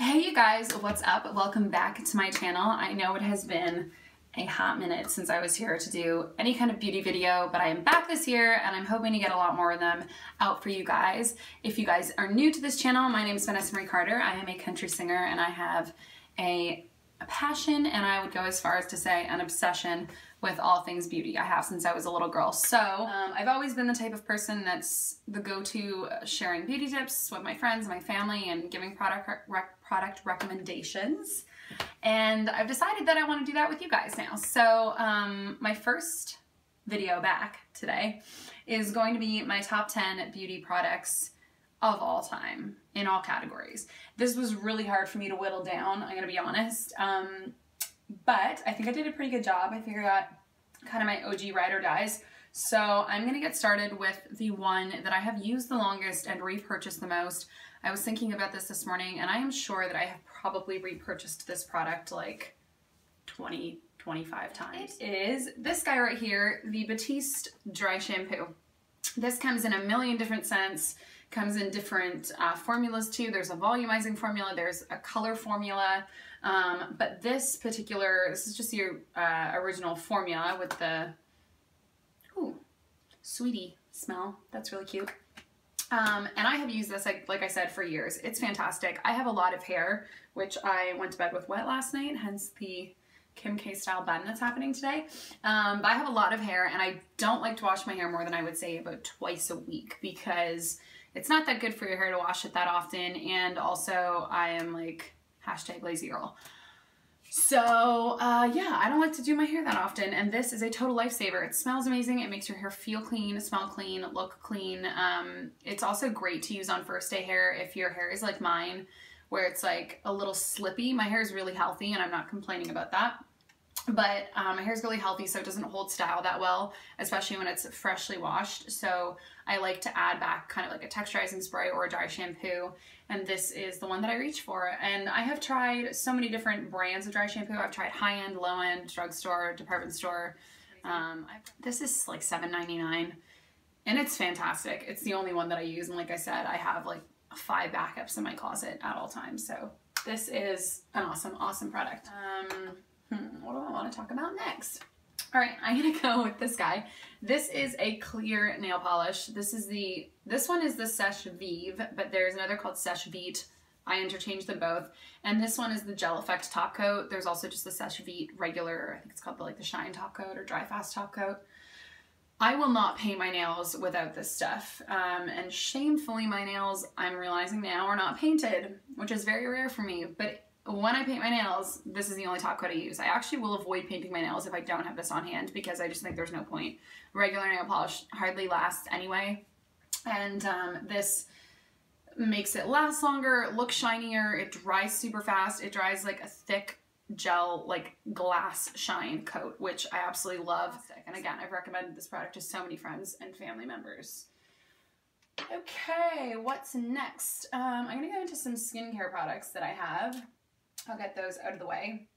Hey you guys, what's up? Welcome back to my channel. I know it has been a hot minute since I was here to do any kind of beauty video, but I am back this year and I'm hoping to get a lot more of them out for you guys. If you guys are new to this channel, my name is Vanessa Carter. I am a country singer and I have a passion, and I would go as far as to say an obsession with all things beauty. I have since I was a little girl. So I've always been the type of person that's the go-to sharing beauty tips with my friends, my family, and giving product recommendations. And I've decided that I want to do that with you guys now. So my first video back today is going to be my top 10 beauty products of all time in all categories. This was really hard for me to whittle down, I'm gonna be honest. But I think I did a pretty good job. I figured out kind of my OG ride or dies. So I'm gonna get started with the one that I have used the longest and repurchased the most. I was thinking about this morning, and I am sure that I have probably repurchased this product like 20, 25 times. It is this guy right here, the Batiste Dry Shampoo. This comes in a million different scents, comes in different formulas too. There's a volumizing formula, there's a color formula, but this is just your original formula with the sweetie smell. That's really cute. And I have used this, like I said, for years. It's fantastic. I have a lot of hair, which I went to bed with wet last night, hence the Kim K style bun that's happening today. But I have a lot of hair, and I don't like to wash my hair more than I would say about twice a week, because it's not that good for your hair to wash it that often, and also I am like #lazy girl. So yeah, I don't like to do my hair that often, and this is a total lifesaver. It smells amazing, it makes your hair feel clean, smell clean, look clean. It's also great to use on first day hair if your hair is like mine, where it's like a little slippy. My hair is really healthy and I'm not complaining about that. But my hair is really healthy, so it doesn't hold style that well, especially when it's freshly washed. So I like to add back kind of like a texturizing spray or a dry shampoo, and this is the one that I reach for. And I have tried so many different brands of dry shampoo. I've tried high-end, low-end, drugstore, department store. This is like $7.99, and it's fantastic. It's the only one that I use, and like I said, I have like 5 backups in my closet at all times. So this is an awesome, awesome product. What do I want to talk about next? All right, I'm gonna go with this guy. This is a clear nail polish. This one is the Seche Vive, but there's another called Seche Vite. I interchange them both. And this one is the Gel Effect top coat. There's also just the Seche Vite regular, I think it's called the Shine top coat or Dry Fast top coat. I will not paint my nails without this stuff. And shamefully, my nails, I'm realizing now, are not painted, which is very rare for me. But when I paint my nails, this is the only top coat I use. I actually will avoid painting my nails if I don't have this on hand, because I just think there's no point. Regular nail polish hardly lasts anyway. And this makes it last longer, look shinier, it dries super fast. It dries like a thick gel, like glass shine coat, which I absolutely love. And again, I've recommended this product to so many friends and family members. Okay, what's next? I'm gonna go into some skincare products that I have. I'll get those out of the way.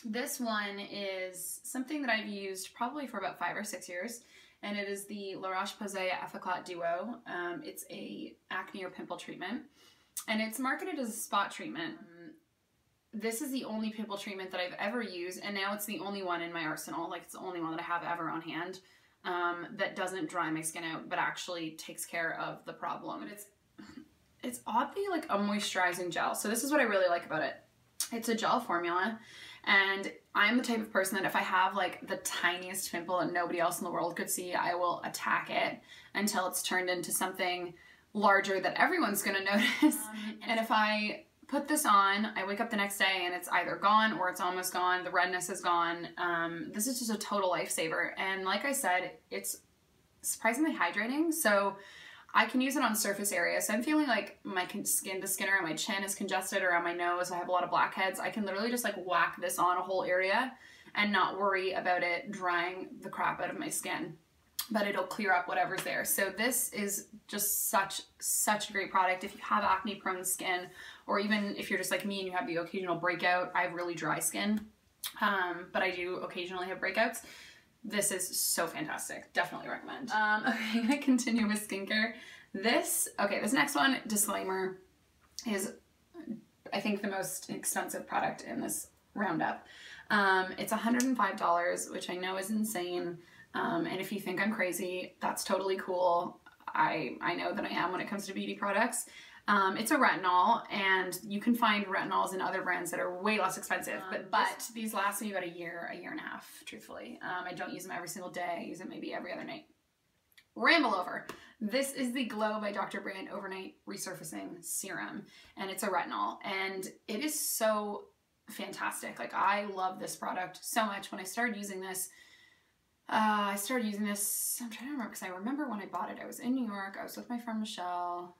This one is something that I've used probably for about 5 or 6 years, and it is the La Roche-Posay Effeclar Duo. It's a acne or pimple treatment, and it's marketed as a spot treatment. This is the only pimple treatment that I've ever used, and now it's the only one in my arsenal. Like, it's the only one that I have ever on hand that doesn't dry my skin out, but actually takes care of the problem. And it's oddly like a moisturizing gel. So this is what I really like about it. It's a gel formula, and I'm the type of person that if I have like the tiniest pimple that nobody else in the world could see, I will attack it until it's turned into something larger that everyone's gonna notice. And if I put this on, I wake up the next day and it's either gone or it's almost gone, the redness is gone. This is just a total lifesaver, and like I said, it's surprisingly hydrating, so I can use it on surface areas. So I'm feeling like my skin to skin around my chin is congested, or on my nose, I have a lot of blackheads. I can literally just like whack this on a whole area and not worry about it drying the crap out of my skin, but it'll clear up whatever's there. So this is just such a great product if you have acne prone skin, or even if you're just like me and you have the occasional breakout. I have really dry skin, but I do occasionally have breakouts. This is so fantastic. Definitely recommend. Okay, I'm gonna continue with skincare. This next one, disclaimer, is I think the most expensive product in this roundup. It's $105, which I know is insane. And if you think I'm crazy, that's totally cool. I know that I am when it comes to beauty products. It's a retinol, and you can find retinols in other brands that are way less expensive, but these last me about a year and a half, truthfully. I don't use them every single day. I use them maybe every other night. Ramble over. This is the Glow by Dr. Brandt Overnight Resurfacing Serum, and it's a retinol, and it is so fantastic. Like, I love this product so much. When I started using this, I'm trying to remember, because I remember when I bought it, I was in New York, I was with my friend Michelle,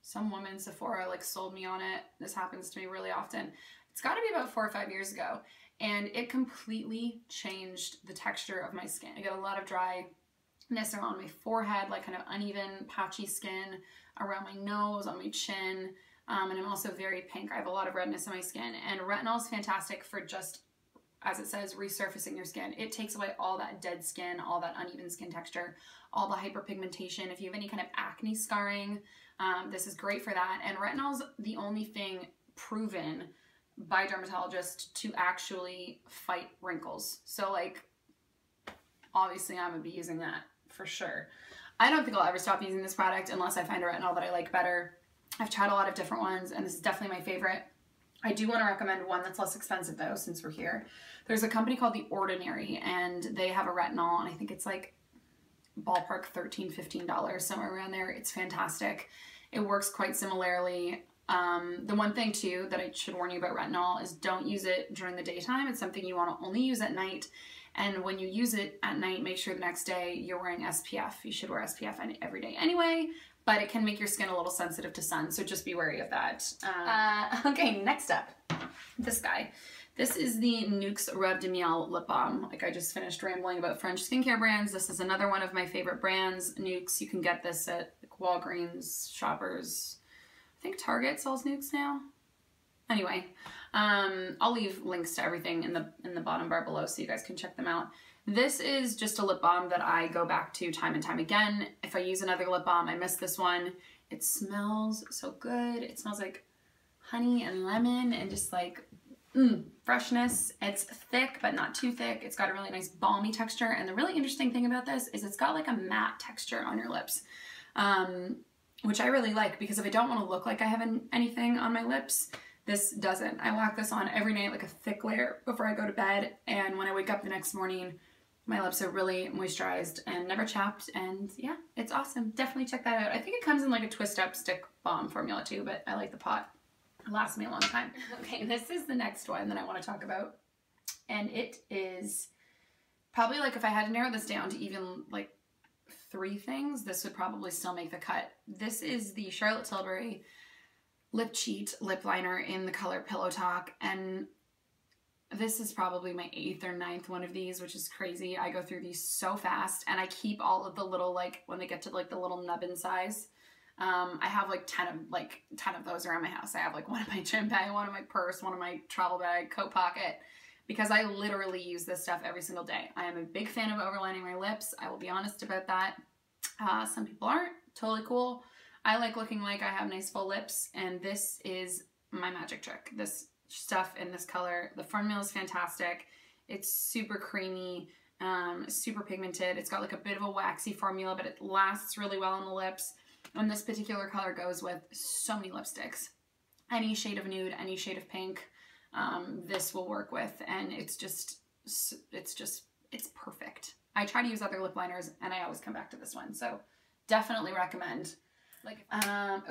some woman, Sephora, like, sold me on it. This happens to me really often. It's got to be about 4 or 5 years ago, and it completely changed the texture of my skin. I get a lot of dryness around my forehead, like kind of uneven, patchy skin around my nose, on my chin, and I'm also very pink. I have a lot of redness in my skin, and retinol is fantastic for just, as it says, resurfacing your skin. It takes away all that dead skin, all that uneven skin texture, all the hyperpigmentation. If you have any kind of acne scarring, this is great for that. And retinol's the only thing proven by dermatologists to actually fight wrinkles. So, like, obviously I'm gonna be using that for sure. I don't think I'll ever stop using this product unless I find a retinol that I like better. I've tried a lot of different ones, and this is definitely my favorite. I do want to recommend one that's less expensive though, since we're here. There's a company called The Ordinary, and they have a retinol, and I think it's like ballpark $13, $15, somewhere around there. It's fantastic. It works quite similarly. The one thing too that I should warn you about retinol is don't use it during the daytime. It's something you want to only use at night. And when you use it at night, make sure the next day you're wearing SPF. You should wear SPF every day anyway, but it can make your skin a little sensitive to sun, so just be wary of that. Okay, next up, this guy. This is the Nuxe Reve de Miel Lip Balm. Like, I just finished rambling about French skincare brands. This is another one of my favorite brands, Nuxe. You can get this at Walgreens, Shoppers. I think Target sells Nuxe now. Anyway, I'll leave links to everything in the bottom bar below so you guys can check them out. This is just a lip balm that I go back to time and time again. If I use another lip balm, I miss this one. It smells so good. It smells like honey and lemon and just like freshness. It's thick, but not too thick. It's got a really nice balmy texture. And the really interesting thing about this is it's got like a matte texture on your lips, which I really like, because if I don't want to look like I have anything on my lips, this doesn't. I whack this on every night, like a thick layer, before I go to bed, and when I wake up the next morning, my lips are really moisturized and never chapped, and yeah, it's awesome. Definitely check that out. I think it comes in like a twist-up stick balm formula too, but I like the pot. It lasts me a long time. Okay, this is the next one that I want to talk about, and it is probably, like, if I had to narrow this down to even like 3 things, this would probably still make the cut. This is the Charlotte Tilbury Lip Cheat lip liner in the color Pillow Talk, and this is probably my 8th or 9th one of these, which is crazy. I go through these so fast, and I keep all of the little, like, when they get to like the little nubbin size, I have like 10 of those around my house. I have like one in my gym bag, one in my purse, one in my travel bag, coat pocket, because I literally use this stuff every single day. I am a big fan of overlining my lips. I will be honest about that. Some people aren't. Totally cool. I like looking like I have nice full lips, and this is my magic trick. This stuff in this color, the formula is fantastic. It's super creamy, super pigmented. It's got like a bit of a waxy formula, but it lasts really well on the lips. And this particular color goes with so many lipsticks. Any shade of nude, any shade of pink, this will work with, and it's perfect. I try to use other lip liners, and I always come back to this one, so definitely recommend. Like,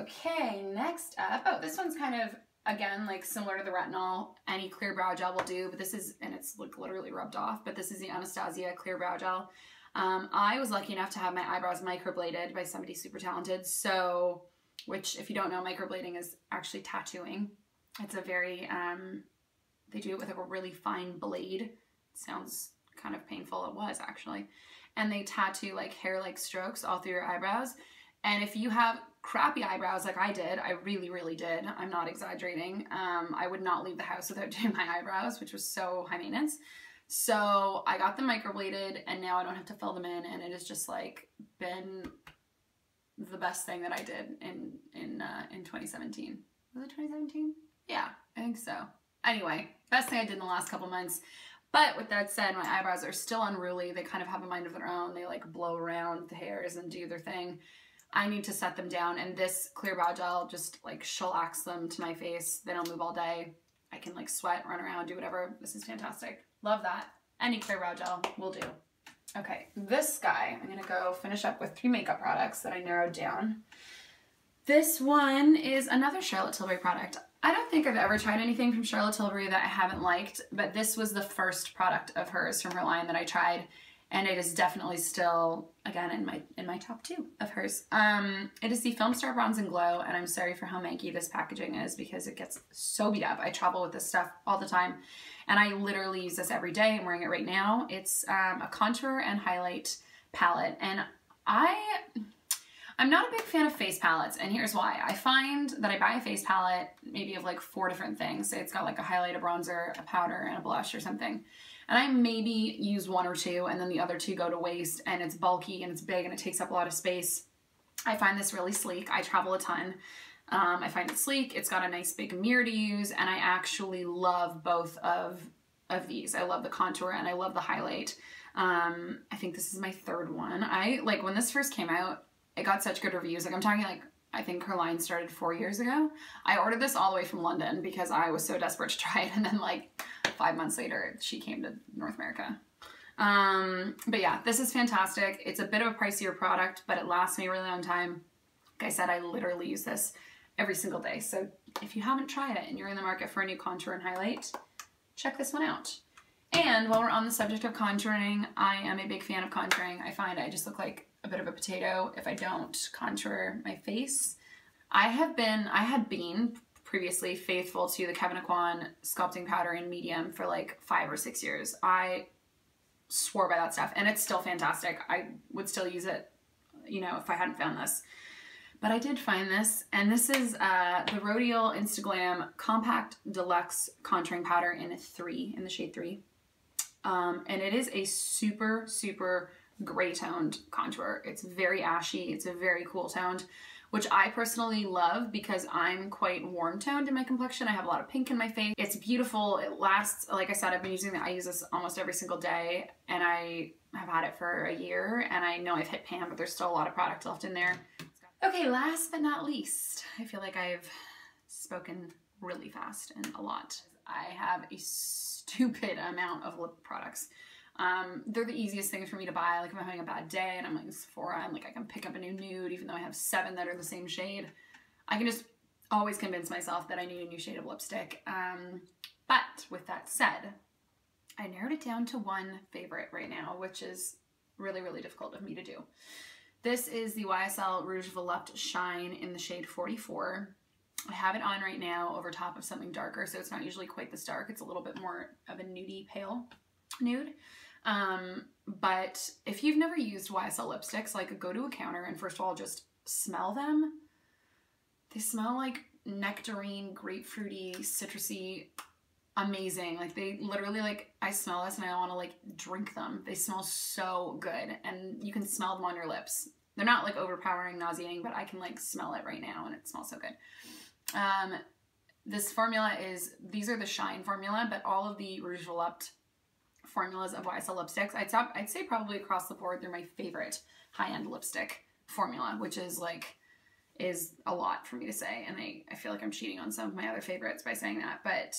okay, next up, oh, this one's kind of, again, like similar to the retinol. Any clear brow gel will do, but this is, and it's like literally rubbed off, but this is the Anastasia clear brow gel. I was lucky enough to have my eyebrows microbladed by somebody super talented, so, which, if you don't know, microblading is actually tattooing. It's a very, they do it with like a really fine blade. It sounds kind of painful. It was, actually. And they tattoo like hair-like strokes all through your eyebrows. And if you have crappy eyebrows like I did, I really, really did, I'm not exaggerating, I would not leave the house without doing my eyebrows, which was so high maintenance. So I got them microbladed, and now I don't have to fill them in, and it has just like been the best thing that I did in 2017. Was it 2017? Yeah, I think so. Anyway, best thing I did in the last couple months. But with that said, my eyebrows are still unruly. They kind of have a mind of their own. They like blow around the hairs and do their thing. I need to set them down, and this clear brow gel just like shellacks them to my face. They don't move all day. I can like sweat, run around, do whatever. This is fantastic. Love that. Any clear brow gel will do. Okay, this guy, I'm gonna go finish up with 3 makeup products that I narrowed down. This one is another Charlotte Tilbury product. I don't think I've ever tried anything from Charlotte Tilbury that I haven't liked, but this was the first product of hers from her line that I tried, and it is definitely still, again, in my top 2 of hers. It is the Filmstar Bronze and Glow, and I'm sorry for how manky this packaging is because it gets so beat up. I travel with this stuff all the time, and I literally use this every day. I'm wearing it right now. It's a contour and highlight palette, and I'm not a big fan of face palettes, and here's why. I find that I buy a face palette maybe of like 4 different things. Say it's got like a highlight, a bronzer, a powder, and a blush or something. And I maybe use 1 or 2, and then the other 2 go to waste, and it's bulky and it's big and it takes up a lot of space. I find this really sleek. I travel a ton. I find it sleek. It's got a nice big mirror to use, and I actually love both of these. I love the contour and I love the highlight. I think this is my 3rd one. Like when this first came out, it got such good reviews. Like I'm talking like, I think her line started 4 years ago. I ordered this all the way from London because I was so desperate to try it. And then like 5 months later, she came to North America. But yeah, this is fantastic. It's a bit of a pricier product, but it lasts me a really long time. Like I said, I literally use this every single day. So if you haven't tried it and you're in the market for a new contour and highlight, check this one out. And while we're on the subject of contouring, I am a big fan of contouring. I find I just look like a bit of a potato if I don't contour my face. I had been previously faithful to the Kevyn Aucoin sculpting powder in medium for like 5 or 6 years. I swore by that stuff, and it's still fantastic. I would still use it, you know, if I hadn't found this. But I did find this, and this is the Rodial Instaglam Compact Deluxe Contouring Powder in the shade 3. And it is a super, super gray toned contour. It's very ashy. It's a very cool toned, which I personally love because I'm quite warm toned in my complexion. I have a lot of pink in my face. It's beautiful. It lasts, like I said, I use this almost every single day, and I have had it for a year, and I know I've hit pan, but there's still a lot of product left in there. Okay, last but not least, I feel like I've spoken really fast and a lot. I have a stupid amount of lip products. They're the easiest things for me to buy. Like if I'm having a bad day and I'm like in Sephora and like I can pick up a new nude even though I have 7 that are the same shade. I can just always convince myself that I need a new shade of lipstick. But with that said, I narrowed it down to 1 favorite right now, which is really, really difficult of me to do. This is the YSL Rouge Volupte Shine in the shade 44. I have it on right now over top of something darker, so it's not usually quite this dark. It's a little bit more of a nudie pale nude. But if you've never used YSL lipsticks, like go to a counter and first of all just smell them. They smell like nectarine, grapefruity, citrusy, amazing. Like they literally, like I smell this and I want to like drink them. They smell so good, and you can smell them on your lips. They're not like overpowering, nauseating, but I can like smell it right now and it smells so good. This formula these are the Shine formula, but all of the Rouge Volupte formulas of YSL lipsticks, I'd say probably across the board, they're my favorite high-end lipstick formula, which is a lot for me to say. And I feel like I'm cheating on some of my other favorites by saying that, but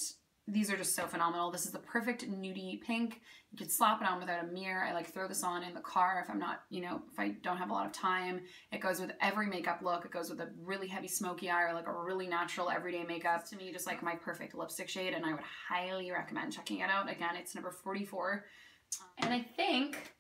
these are just so phenomenal. This is the perfect nudie pink. You can slap it on without a mirror. I like throw this on in the car if I'm not, you know, if I don't have a lot of time. It goes with every makeup look. It goes with a really heavy smoky eye or like a really natural everyday makeup. To me, just like my perfect lipstick shade, and I would highly recommend checking it out. Again, it's number 44. And I think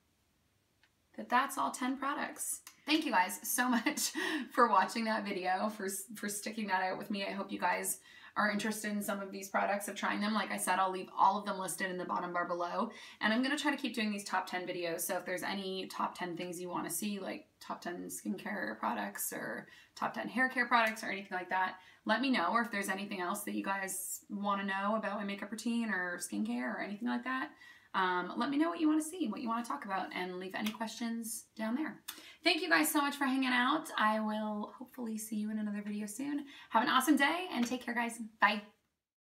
that that's all 10 products. Thank you guys so much for watching that video, for sticking that out with me. I hope you guys are interested in some of these products, of trying them. Like I said, I'll leave all of them listed in the bottom bar below. And I'm going to try to keep doing these top 10 videos. So if there's any top 10 things you want to see, like top 10 skincare products or top 10 hair care products or anything like that, let me know. Or if there's anything else that you guys want to know about my makeup routine or skincare or anything like that, let me know what you want to see, what you want to talk about, and leave any questions down there. Thank you guys so much for hanging out. I will hopefully see you in another video soon. Have an awesome day and take care, guys. Bye.